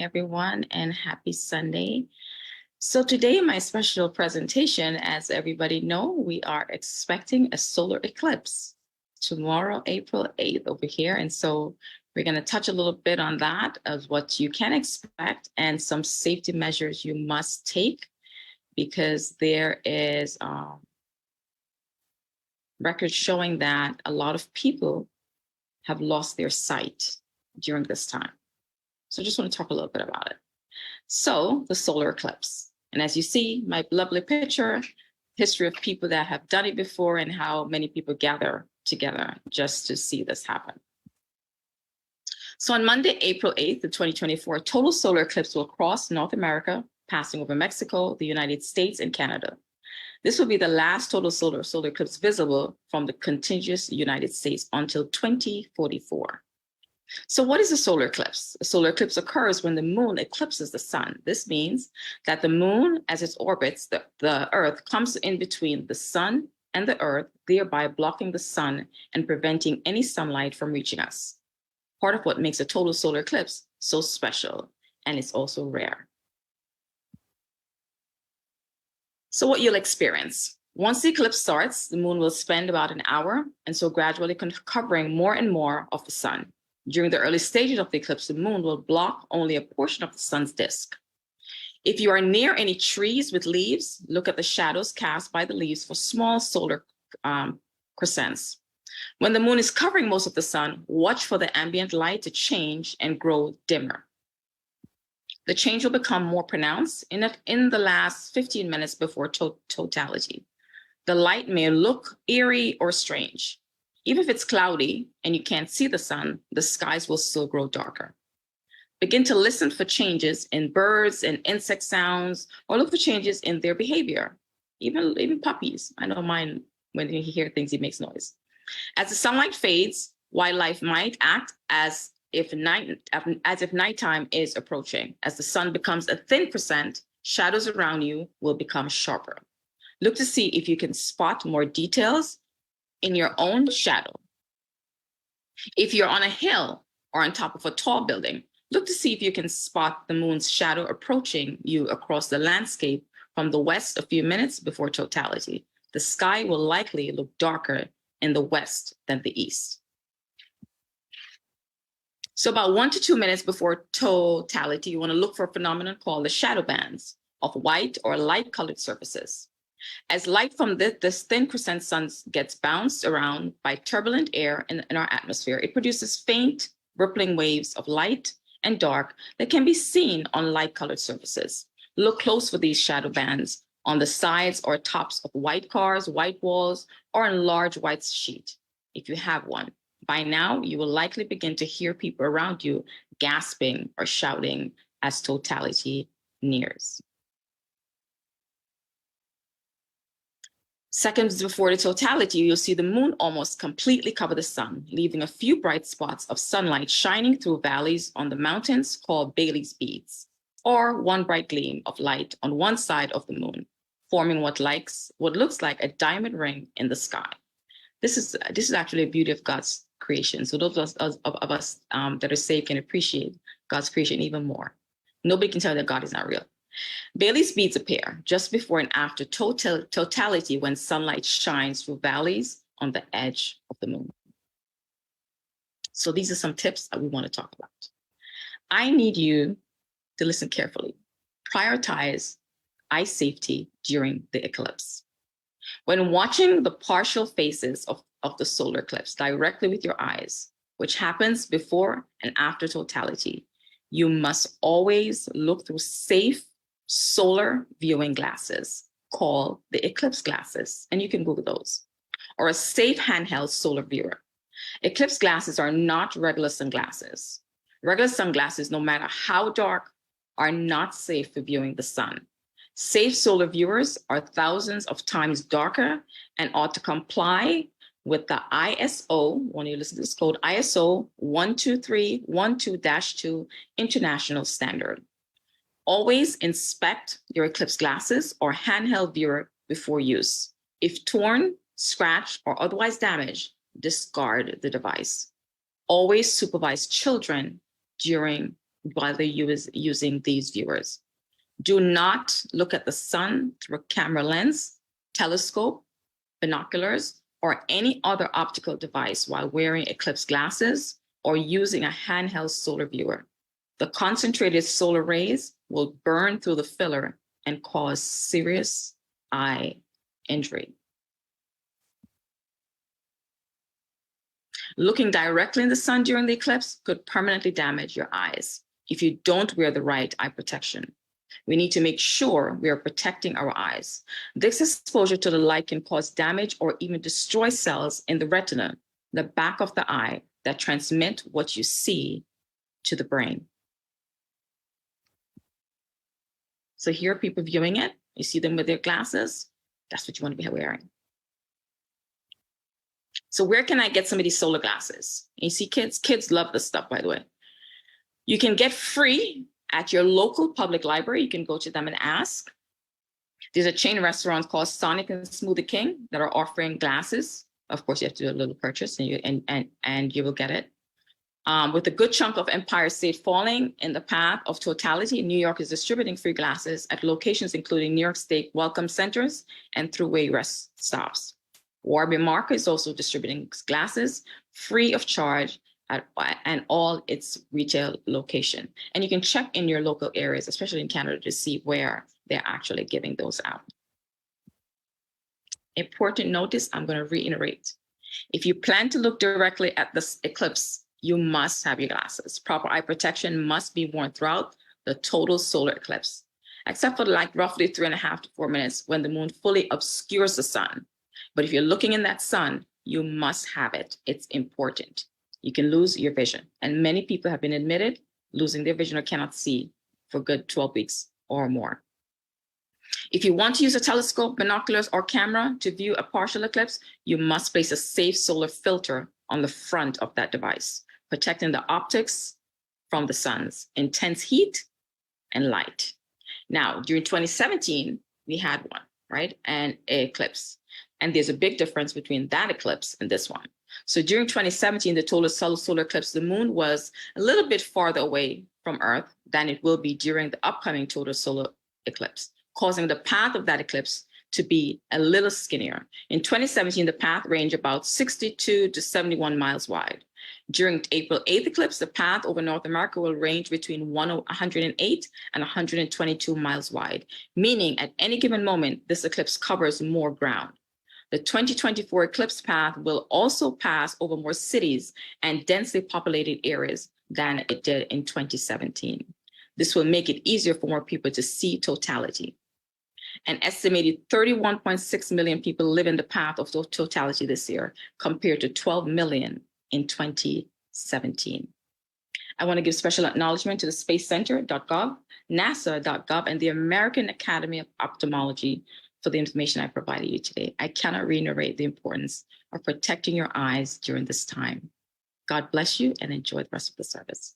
everyone, and happy Sunday. So today, my special presentation, as everybody know, we are expecting a solar eclipse tomorrow, April 8th over here. And so we're going to touch a little bit on that of what you can expect and some safety measures you must take, because there is records showing that a lot of people have lost their sight during this time. So I just want to talk a little bit about it. So the solar eclipse. And as you see, my lovely picture, history of people that have done it before and how many people gather together just to see this happen. So on Monday, April 8th of 2024, total solar eclipse will cross North America, passing over Mexico, the United States, and Canada. This will be the last total solar eclipse visible from the contiguous United States until 2044. So what is a solar eclipse? A solar eclipse occurs when the moon eclipses the sun. This means that the moon, as it orbits the earth, comes in between the sun and the earth, thereby blocking the sun and preventing any sunlight from reaching us. Part of what makes a total solar eclipse so special, and it's also rare. So what you'll experience. Once the eclipse starts, the moon will spend about an hour, and so gradually covering more and more of the sun. During the early stages of the eclipse, the moon will block only a portion of the sun's disk. If you are near any trees with leaves, look at the shadows cast by the leaves for small solar crescents. When the moon is covering most of the sun, watch for the ambient light to change and grow dimmer. The change will become more pronounced in the last 15 minutes before totality. The light may look eerie or strange. Even if it's cloudy and you can't see the sun, the skies will still grow darker. Begin to listen for changes in birds and insect sounds, or look for changes in their behavior. Even puppies. I know mine, when he hears things, he makes noise. As the sunlight fades, wildlife might act as if nighttime is approaching. As the sun becomes a thin crescent, shadows around you will become sharper. Look to see if you can spot more details in your own shadow. If you're on a hill or on top of a tall building, look to see if you can spot the moon's shadow approaching you across the landscape from the west a few minutes before totality. The sky will likely look darker in the west than the east. So about 1 to 2 minutes before totality, you want to look for a phenomenon called the shadow bands of white or light colored surfaces. As light from this thin crescent sun gets bounced around by turbulent air in our atmosphere, it produces faint, rippling waves of light and dark that can be seen on light-colored surfaces. Look close for these shadow bands on the sides or tops of white cars, white walls, or on a large white sheet, if you have one. By now, you will likely begin to hear people around you gasping or shouting as totality nears. Seconds before the totality, you'll see the moon almost completely cover the sun, leaving a few bright spots of sunlight shining through valleys on the mountains called Bailey's beads, or one bright gleam of light on one side of the moon, forming what looks like a diamond ring in the sky. This is actually a beauty of God's creation. So those of us that are saved can appreciate God's creation even more. Nobody can tell that God is not real. Bailey's beads appear just before and after totality, when sunlight shines through valleys on the edge of the moon. So these are some tips that we want to talk about. I need you to listen carefully. Prioritize eye safety during the eclipse. When watching the partial phases of the solar eclipse directly with your eyes, which happens before and after totality, you must always look through safe solar viewing glasses called the eclipse glasses, and you can Google those, or a safe handheld solar viewer. Eclipse glasses are not regular sunglasses. Regular sunglasses, no matter how dark, are not safe for viewing the sun. Safe solar viewers are thousands of times darker and ought to comply with the ISO, when you listen to this code, ISO 12312-2 international standard. Always inspect your eclipse glasses or handheld viewer before use. If torn, scratched, or otherwise damaged, discard the device. Always supervise children during while they're using these viewers. Do not look at the sun through a camera lens, telescope, binoculars, or any other optical device while wearing eclipse glasses or using a handheld solar viewer. The concentrated solar rays will burn through the filler and cause serious eye injury. Looking directly in the sun during the eclipse could permanently damage your eyes if you don't wear the right eye protection. We need to make sure we are protecting our eyes. This exposure to the light can cause damage or even destroy cells in the retina, the back of the eye, that transmit what you see to the brain. So here are people viewing it. You see them with their glasses. That's what you want to be wearing. So where can I get some of these solar glasses? You see kids love this stuff, by the way. You can get free at your local public library. You can go to them and ask. There's a chain of restaurants called Sonic and Smoothie King that are offering glasses. Of course, you have to do a little purchase and you will get it. With a good chunk of Empire State falling in the path of totality, New York is distributing free glasses at locations including New York State Welcome Centers and Thruway rest stops. Warby Market is also distributing glasses free of charge at all its retail location. And you can check in your local areas, especially in Canada, to see where they're actually giving those out. Important notice, I'm going to reiterate. If you plan to look directly at this eclipse, you must have your glasses. Proper eye protection must be worn throughout the total solar eclipse, except for like roughly 3.5 to 4 minutes when the moon fully obscures the sun. But if you're looking in that sun, you must have it. It's important. You can lose your vision. And many people have been admitted losing their vision or cannot see for good 12 weeks or more. If you want to use a telescope, binoculars, or camera to view a partial eclipse, you must place a safe solar filter on the front of that device, protecting the optics from the sun's intense heat and light. Now, during 2017, we had one, right? An eclipse. And there's a big difference between that eclipse and this one. So during 2017, the total solar eclipse, the moon was a little bit farther away from Earth than it will be during the upcoming total solar eclipse, causing the path of that eclipse to be a little skinnier. In 2017, the path ranged about 62 to 71 miles wide. During April 8th eclipse, the path over North America will range between 108 and 122 miles wide, meaning at any given moment, this eclipse covers more ground. The 2024 eclipse path will also pass over more cities and densely populated areas than it did in 2017. This will make it easier for more people to see totality. An estimated 31.6 million people live in the path of totality this year, compared to 12 million in 2017. I want to give special acknowledgement to the spacecenter.gov, nasa.gov, and the American Academy of Ophthalmology for the information I provided you today. I cannot reiterate the importance of protecting your eyes during this time. God bless you and enjoy the rest of the service.